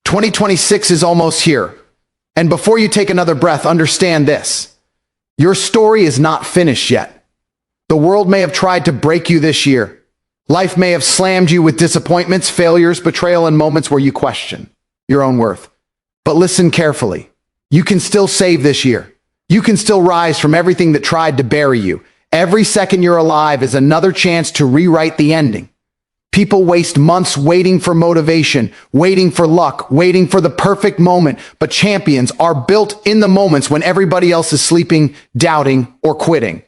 2026 is almost here. And before you take another breath, understand this. Your story is not finished yet. The world may have tried to break you this year. Life may have slammed you with disappointments, failures, betrayal, and moments where you question your own worth. But listen carefully. You can still save this year. You can still rise from everything that tried to bury you. Every second you're alive is another chance to rewrite the ending. People waste months waiting for motivation, waiting for luck, waiting for the perfect moment, but champions are built in the moments when everybody else is sleeping, doubting, or quitting.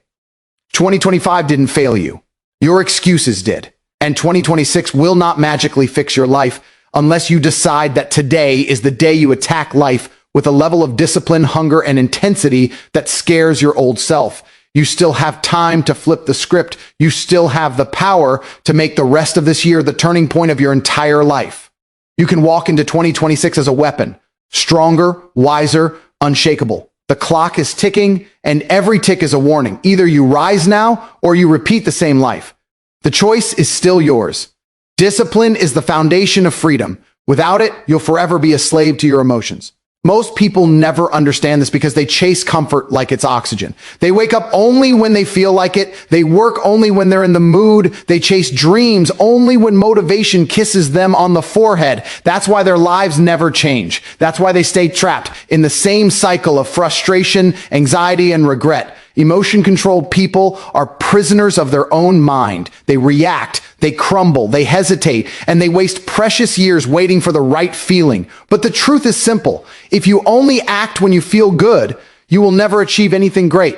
2025 didn't fail you. Your excuses did. And 2026 will not magically fix your life unless you decide that today is the day you attack life with a level of discipline, hunger, and intensity that scares your old self. You still have time to flip the script. You still have the power to make the rest of this year the turning point of your entire life. You can walk into 2026 as a weapon, stronger, wiser, unshakable. The clock is ticking, and every tick is a warning. Either you rise now or you repeat the same life. The choice is still yours. Discipline is the foundation of freedom. Without it, you'll forever be a slave to your emotions. Most people never understand this because they chase comfort like it's oxygen. They wake up only when they feel like it. They work only when they're in the mood. They chase dreams only when motivation kisses them on the forehead. That's why their lives never change. That's why they stay trapped in the same cycle of frustration, anxiety, and regret. Emotion-controlled people are prisoners of their own mind. They react, they crumble, they hesitate, and they waste precious years waiting for the right feeling. But the truth is simple. If you only act when you feel good, you will never achieve anything great.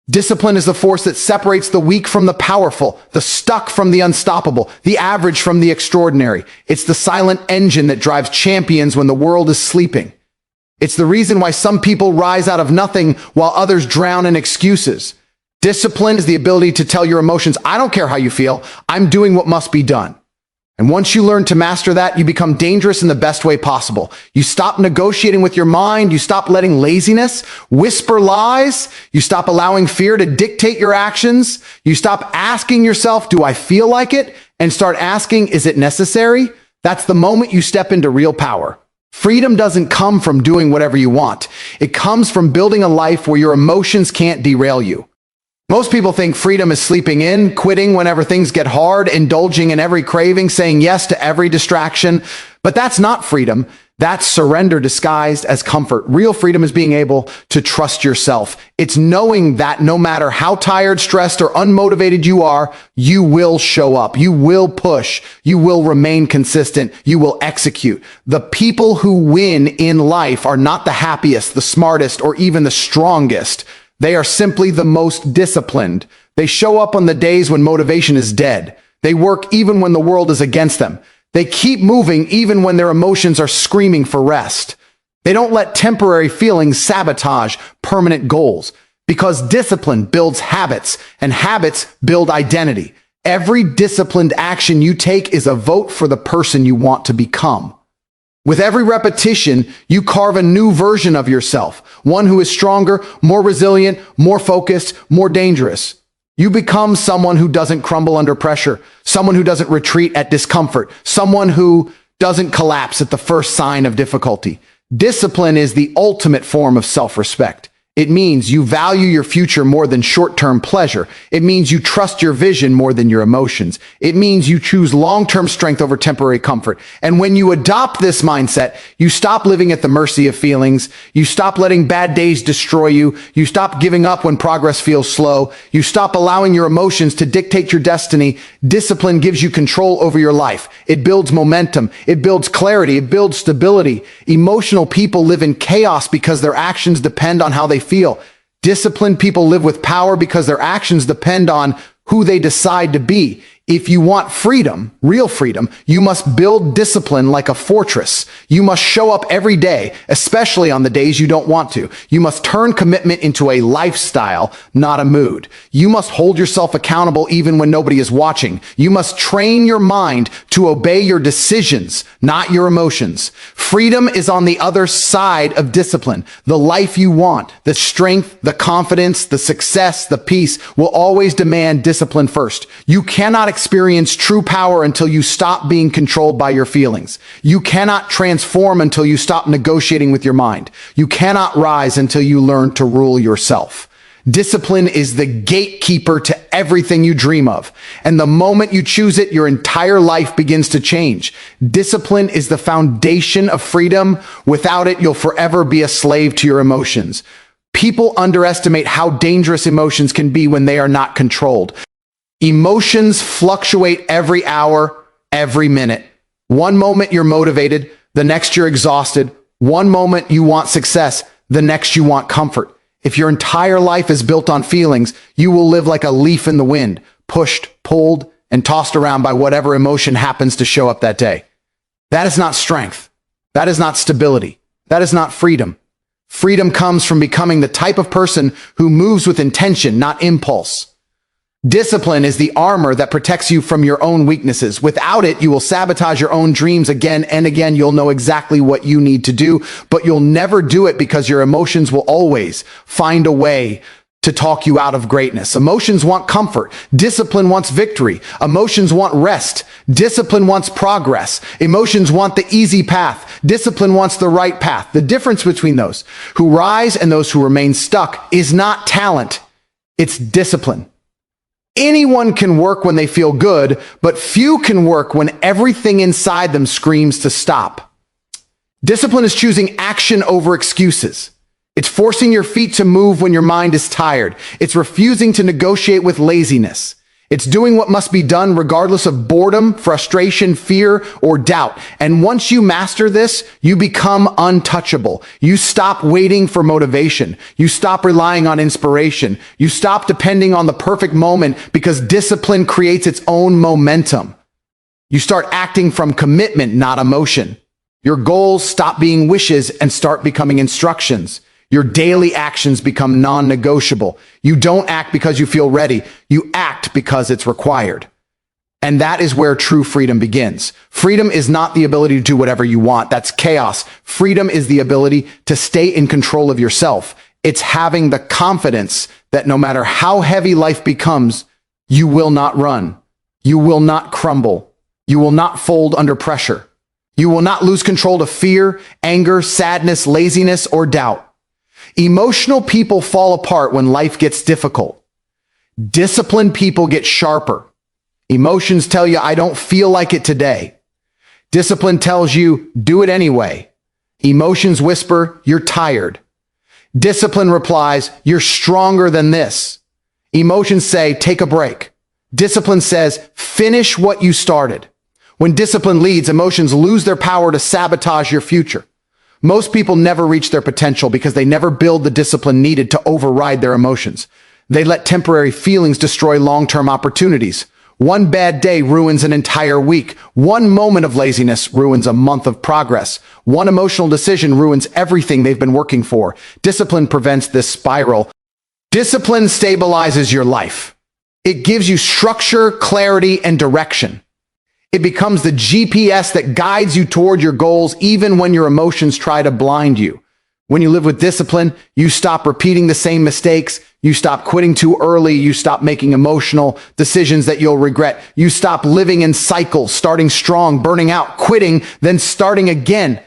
Discipline is the force that separates the weak from the powerful, the stuck from the unstoppable, the average from the extraordinary. It's the silent engine that drives champions when the world is sleeping. It's the reason why some people rise out of nothing while others drown in excuses. Discipline is the ability to tell your emotions, I don't care how you feel, I'm doing what must be done. And once you learn to master that, you become dangerous in the best way possible. You stop negotiating with your mind, you stop letting laziness whisper lies, you stop allowing fear to dictate your actions, you stop asking yourself, do I feel like it? And start asking, is it necessary? That's the moment you step into real power. Freedom doesn't come from doing whatever you want. It comes from building a life where your emotions can't derail you. Most people think freedom is sleeping in, quitting whenever things get hard, indulging in every craving, saying yes to every distraction. But that's not freedom. That's surrender disguised as comfort. Real freedom is being able to trust yourself. It's knowing that no matter how tired, stressed, or unmotivated you are, you will show up. You will push. You will remain consistent. You will execute. The people who win in life are not the happiest, the smartest, or even the strongest. They are simply the most disciplined. They show up on the days when motivation is dead. They work even when the world is against them. They keep moving even when their emotions are screaming for rest. They don't let temporary feelings sabotage permanent goals because discipline builds habits and habits build identity. Every disciplined action you take is a vote for the person you want to become. With every repetition, you carve a new version of yourself, one who is stronger, more resilient, more focused, more dangerous. You become someone who doesn't crumble under pressure, someone who doesn't retreat at discomfort, someone who doesn't collapse at the first sign of difficulty. Discipline is the ultimate form of self-respect. It means you value your future more than short-term pleasure. It means you trust your vision more than your emotions. It means you choose long-term strength over temporary comfort. And when you adopt this mindset, you stop living at the mercy of feelings. You stop letting bad days destroy you. You stop giving up when progress feels slow. You stop allowing your emotions to dictate your destiny. Discipline gives you control over your life. It builds momentum. It builds clarity. It builds stability. Emotional people live in chaos because their actions depend on how they feel. Disciplined people live with power because their actions depend on who they decide to be. If you want freedom, real freedom, you must build discipline like a fortress. You must show up every day, especially on the days you don't want to. You must turn commitment into a lifestyle, not a mood. You must hold yourself accountable even when nobody is watching. You must train your mind to obey your decisions, not your emotions. Freedom is on the other side of discipline. The life you want, the strength, the confidence, the success, the peace will always demand discipline first. You cannot experience true power until you stop being controlled by your feelings. You cannot transform until you stop negotiating with your mind. You cannot rise until you learn to rule yourself. Discipline is the gatekeeper to everything you dream of. And the moment you choose it, your entire life begins to change. Discipline is the foundation of freedom. Without it, you'll forever be a slave to your emotions. People underestimate how dangerous emotions can be when they are not controlled. Emotions fluctuate every hour, every minute. One moment you're motivated, the next you're exhausted. One moment you want success, the next you want comfort. If your entire life is built on feelings, you will live like a leaf in the wind, pushed, pulled, and tossed around by whatever emotion happens to show up that day. That is not strength. That is not stability. That is not freedom. Freedom comes from becoming the type of person who moves with intention, not impulse. Discipline is the armor that protects you from your own weaknesses. Without it, you will sabotage your own dreams again and again. You'll know exactly what you need to do, but you'll never do it because your emotions will always find a way to talk you out of greatness. Emotions want comfort. Discipline wants victory. Emotions want rest. Discipline wants progress. Emotions want the easy path. Discipline wants the right path. The difference between those who rise and those who remain stuck is not talent. It's discipline. Anyone can work when they feel good, but few can work when everything inside them screams to stop. Discipline is choosing action over excuses. It's forcing your feet to move when your mind is tired. It's refusing to negotiate with laziness. It's doing what must be done regardless of boredom, frustration, fear, or doubt. And once you master this, you become untouchable. You stop waiting for motivation. You stop relying on inspiration. You stop depending on the perfect moment because discipline creates its own momentum. You start acting from commitment, not emotion. Your goals stop being wishes and start becoming instructions. Your daily actions become non-negotiable. You don't act because you feel ready. You act because it's required. And that is where true freedom begins. Freedom is not the ability to do whatever you want. That's chaos. Freedom is the ability to stay in control of yourself. It's having the confidence that no matter how heavy life becomes, you will not run. You will not crumble. You will not fold under pressure. You will not lose control to fear, anger, sadness, laziness, or doubt. Emotional people fall apart when life gets difficult. Disciplined people get sharper. Emotions tell you, I don't feel like it today. Discipline tells you, do it anyway. Emotions whisper, you're tired. Discipline replies, you're stronger than this. Emotions say, take a break. Discipline says, finish what you started. When discipline leads, emotions lose their power to sabotage your future. Most people never reach their potential because they never build the discipline needed to override their emotions. They let temporary feelings destroy long-term opportunities. One bad day ruins an entire week. One moment of laziness ruins a month of progress. One emotional decision ruins everything they've been working for. Discipline prevents this spiral. Discipline stabilizes your life. It gives you structure, clarity, and direction. It becomes the GPS that guides you toward your goals even when your emotions try to blind you. When you live with discipline, you stop repeating the same mistakes. You stop quitting too early. You stop making emotional decisions that you'll regret. You stop living in cycles, starting strong, burning out, quitting, then starting again.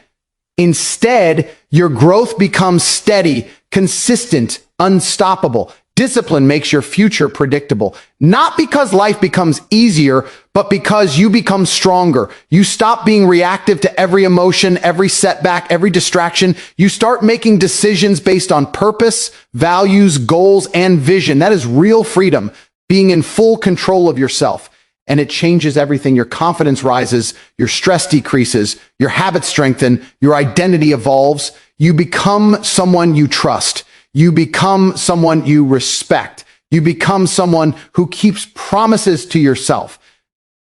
Instead, your growth becomes steady, consistent, unstoppable. Discipline makes your future predictable, not because life becomes easier, but because you become stronger. You stop being reactive to every emotion, every setback, every distraction. You start making decisions based on purpose, values, goals, and vision. That is real freedom, being in full control of yourself. And it changes everything. Your confidence rises, your stress decreases, your habits strengthen, your identity evolves. You become someone you trust. You become someone you respect. You become someone who keeps promises to yourself.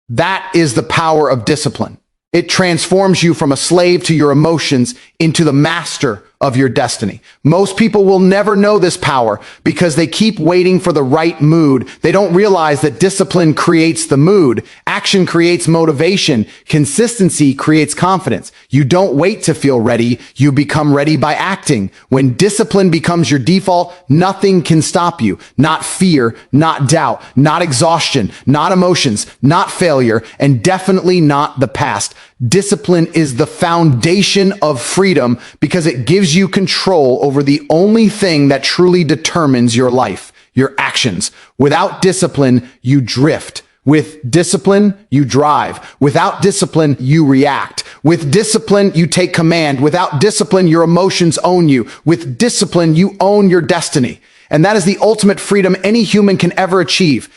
That is the power of discipline. It transforms you from a slave to your emotions into the master of your destiny. Most people will never know this power because they keep waiting for the right mood. They don't realize that discipline creates the mood. Action creates motivation. Consistency creates confidence. You don't wait to feel ready. You become ready by acting. When discipline becomes your default, nothing can stop you. Not fear, not doubt, not exhaustion, not emotions, not failure, and definitely not the past. Discipline is the foundation of freedom because it gives you control over the only thing that truly determines your life, your actions. Without discipline, you drift. With discipline, you drive. Without discipline, you react. With discipline, you take command. Without discipline, your emotions own you. With discipline, you own your destiny. And that is the ultimate freedom any human can ever achieve.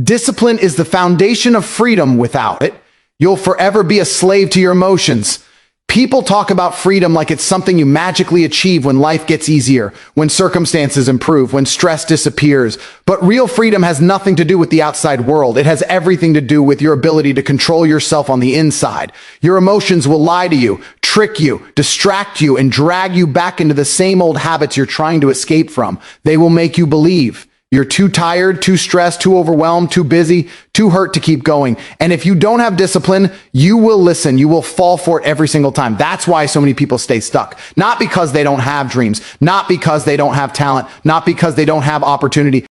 Discipline is the foundation of freedom. Without it, you'll forever be a slave to your emotions. People talk about freedom like it's something you magically achieve when life gets easier, when circumstances improve, when stress disappears. But real freedom has nothing to do with the outside world. It has everything to do with your ability to control yourself on the inside. Your emotions will lie to you, trick you, distract you, and drag you back into the same old habits you're trying to escape from. They will make you believe you're too tired, too stressed, too overwhelmed, too busy, too hurt to keep going. And if you don't have discipline, you will listen. You will fall for it every single time. That's why so many people stay stuck. Not because they don't have dreams, not because they don't have talent, not because they don't have opportunity,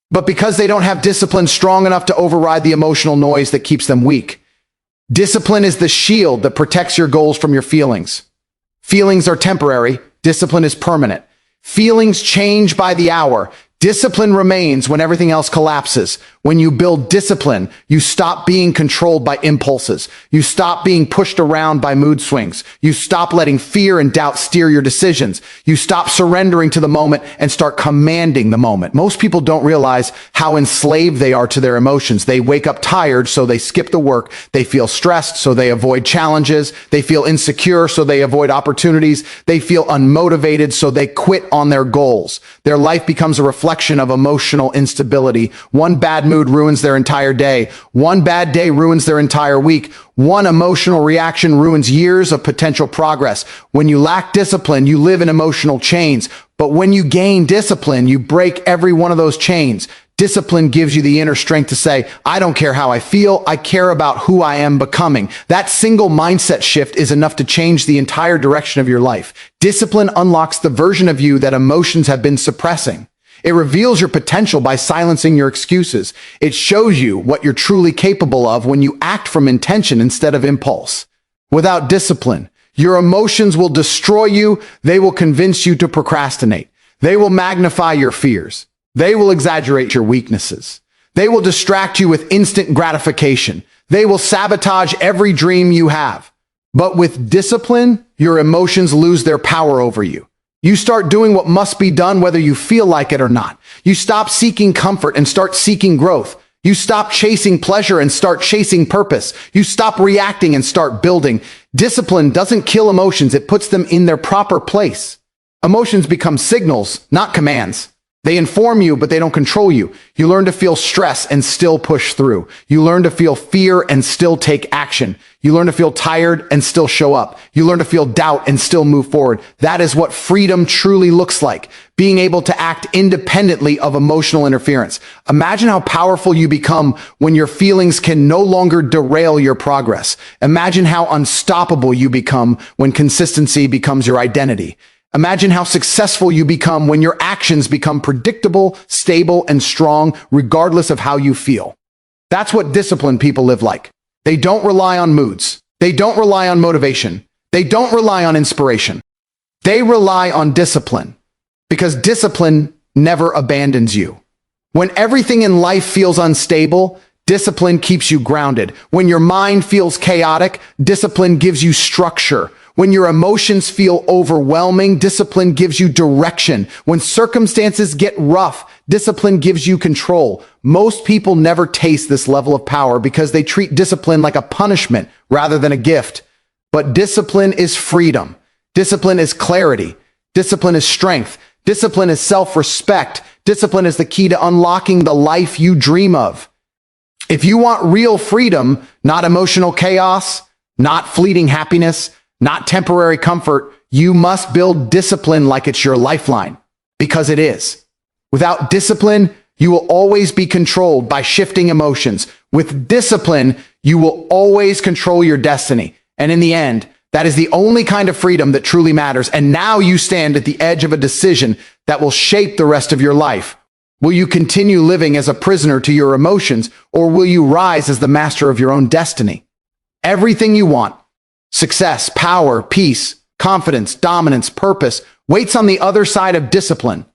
but because they don't have discipline strong enough to override the emotional noise that keeps them weak. Discipline is the shield that protects your goals from your feelings. Feelings are temporary. Discipline is permanent. Feelings change by the hour. Discipline remains when everything else collapses. When you build discipline, you stop being controlled by impulses. You stop being pushed around by mood swings. You stop letting fear and doubt steer your decisions. You stop surrendering to the moment and start commanding the moment. Most people don't realize how enslaved they are to their emotions. They wake up tired, so they skip the work. They feel stressed, so they avoid challenges. They feel insecure, so they avoid opportunities. They feel unmotivated, so they quit on their goals. Their life becomes a reflection of emotional instability. One bad mood ruins their entire day. One bad day ruins their entire week. One emotional reaction ruins years of potential progress. When you lack discipline, you live in emotional chains. But when you gain discipline, you break every one of those chains. Discipline gives you the inner strength to say, I don't care how I feel, I care about who I am becoming. That single mindset shift is enough to change the entire direction of your life. Discipline unlocks the version of you that emotions have been suppressing. It reveals your potential by silencing your excuses. It shows you what you're truly capable of when you act from intention instead of impulse. Without discipline, your emotions will destroy you. They will convince you to procrastinate. They will magnify your fears. They will exaggerate your weaknesses. They will distract you with instant gratification. They will sabotage every dream you have. But with discipline, your emotions lose their power over you. You start doing what must be done whether you feel like it or not. You stop seeking comfort and start seeking growth. You stop chasing pleasure and start chasing purpose. You stop reacting and start building. Discipline doesn't kill emotions, it puts them in their proper place. Emotions become signals, not commands. They inform you, but they don't control you. You learn to feel stress and still push through. You learn to feel fear and still take action. You learn to feel tired and still show up. You learn to feel doubt and still move forward. That is what freedom truly looks like. Being able to act independently of emotional interference. Imagine how powerful you become when your feelings can no longer derail your progress. Imagine how unstoppable you become when consistency becomes your identity. Imagine how successful you become when your actions become predictable, stable, and strong, regardless of how you feel. That's what disciplined people live like. They don't rely on moods. They don't rely on motivation. They don't rely on inspiration. They rely on discipline, because discipline never abandons you. When everything in life feels unstable, discipline keeps you grounded. When your mind feels chaotic, discipline gives you structure. When your emotions feel overwhelming, discipline gives you direction. When circumstances get rough, discipline gives you control. Most people never taste this level of power because they treat discipline like a punishment rather than a gift. But discipline is freedom. Discipline is clarity. Discipline is strength. Discipline is self-respect. Discipline is the key to unlocking the life you dream of. If you want real freedom, not emotional chaos, not fleeting happiness, not temporary comfort, You must build discipline like it's your lifeline, because it is. Without discipline, you will always be controlled by shifting emotions. With discipline, you will always control your destiny. And in the end, that is the only kind of freedom that truly matters. And now you stand at the edge of a decision that will shape the rest of your life. Will you continue living as a prisoner to your emotions, or will you rise as the master of your own destiny? Everything you want, success, power, peace, confidence, dominance, purpose, waits on the other side of discipline.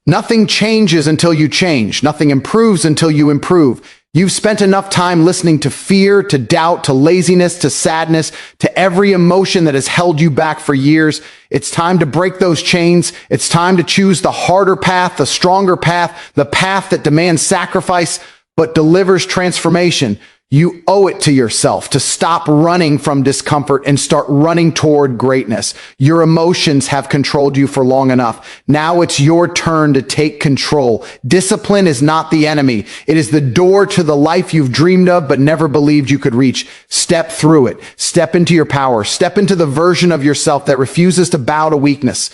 Nothing changes until you change. Nothing improves until you improve. You've spent enough time listening to fear, to doubt, to laziness, to sadness, to every emotion that has held you back for years. It's time to break those chains. It's time to choose the harder path, the stronger path, the path that demands sacrifice but delivers transformation. You owe it to yourself to stop running from discomfort and start running toward greatness. Your emotions have controlled you for long enough. Now it's your turn to take control. Discipline is not the enemy. It is the door to the life you've dreamed of but never believed you could reach. Step through it. Step into your power. Step into the version of yourself that refuses to bow to weakness.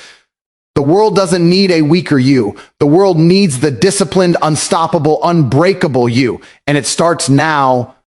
The world doesn't need a weaker you. The world needs the disciplined, unstoppable, unbreakable you. And it starts now